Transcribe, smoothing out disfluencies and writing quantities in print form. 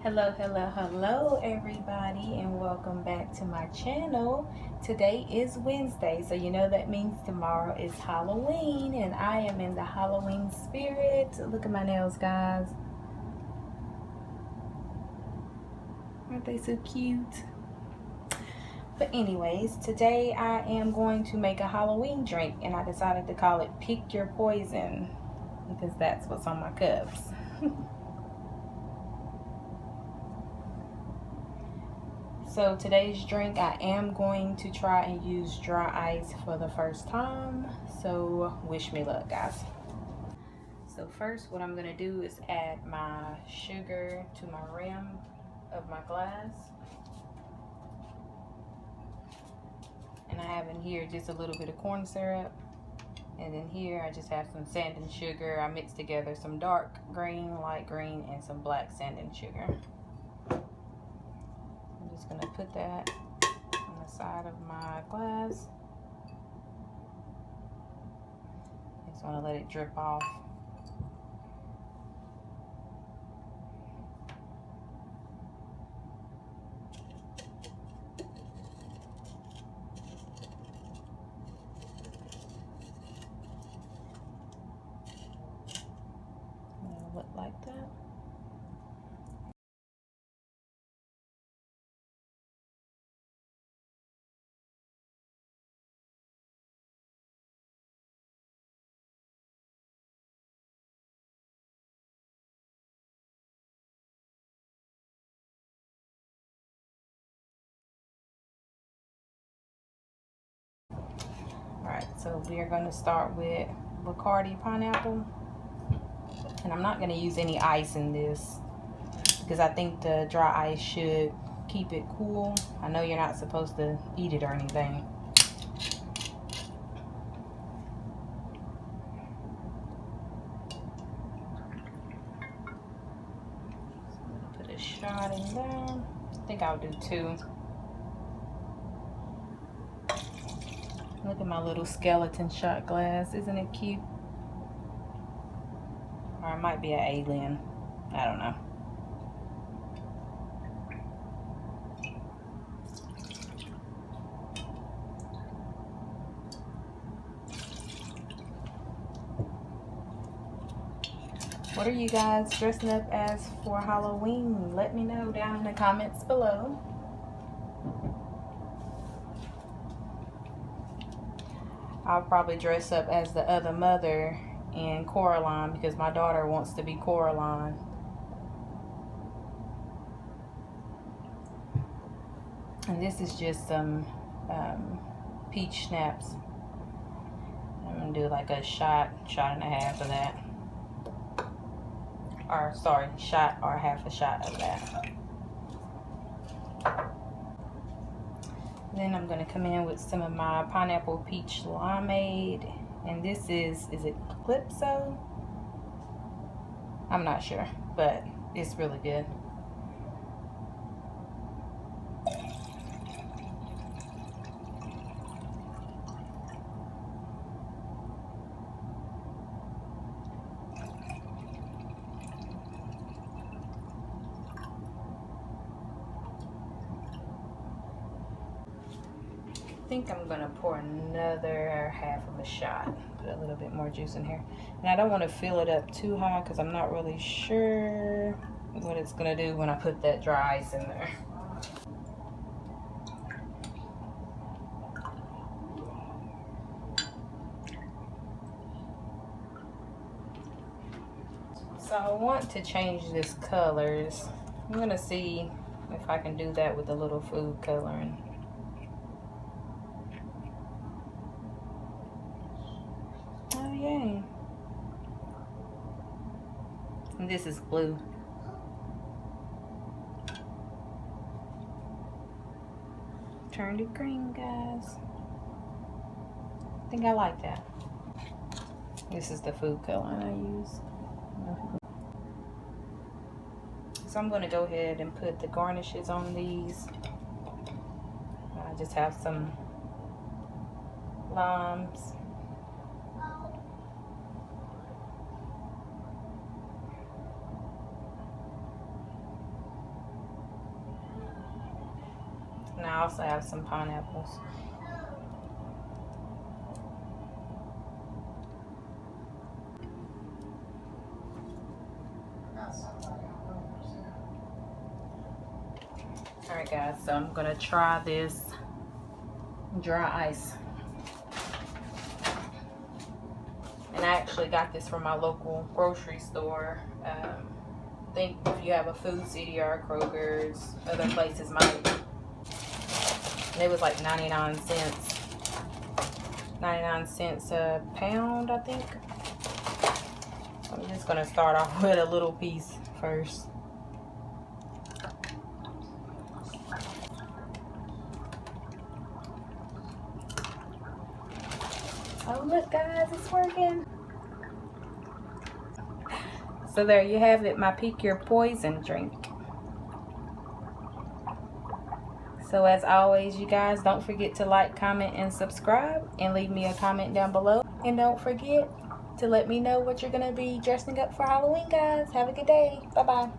Hello, hello, hello, everybody, and welcome back to my channel. Today is Wednesday, so you know that means tomorrow is Halloween, and I am in the Halloween spirit. Look at my nails, guys. Aren't they so cute? But anyways, today I am going to make a Halloween drink, and I decided to call it Pick Your Poison because that's what's on my cups. So today's drink, I am going to try and use dry ice for the first time. So wish me luck, guys. So first, what I'm gonna do is add my sugar to my rim of my glass. And I have in here just a little bit of corn syrup. And then here I just have some sand and sugar. I mixed together some dark green, light green, and some black sand and sugar. I'm just gonna put that on the side of my glass. Just want to let it drip off. It'll look like that. Alright, so we are going to start with Bacardi pineapple. And I'm not going to use any ice in this because I think the dry ice should keep it cool. I know you're not supposed to eat it or anything. So I'm going to put a shot in there. I think I'll do 2. Look at my little skeleton shot glass. Isn't it cute? Or it might be an alien. I don't know. What are you guys dressing up as for Halloween? Let me know down in the comments below. I'll probably dress up as the other mother in Coraline because my daughter wants to be Coraline. And this is just some peach schnapps. I'm gonna do like a shot and a half of that. Or sorry, shot or half a shot of that. Then I'm gonna come in with some of my pineapple peach limeade. And this is it Calypso? I'm not sure, but it's really good. I think I'm gonna pour another half of a shot, put a little bit more juice in here. And I don't want to fill it up too high because I'm not really sure what it's gonna do when I put that dry ice in there. So I want to change this colors. I'm gonna see if I can do that with a little food coloring. Oh yay. And this is blue. Turned it green, guys. I think I like that. This is the food coloring I use. So I'm going to go ahead and put the garnishes on these. I just have some limes. also have some pineapples. Alright guys, so I'm gonna try this dry ice. And I actually got this from my local grocery store. I think if you have a Food City or a Kroger's, other places might. And it was like 99 cents. 99 cents a pound, I think. I'm just gonna start off with a little piece first. Oh look guys, it's working. So there you have it, my Pick Your Poison drink. So as always, you guys, don't forget to like, comment, and subscribe, and leave me a comment down below. And don't forget to let me know what you're gonna be dressing up for Halloween, guys. Have a good day. Bye bye.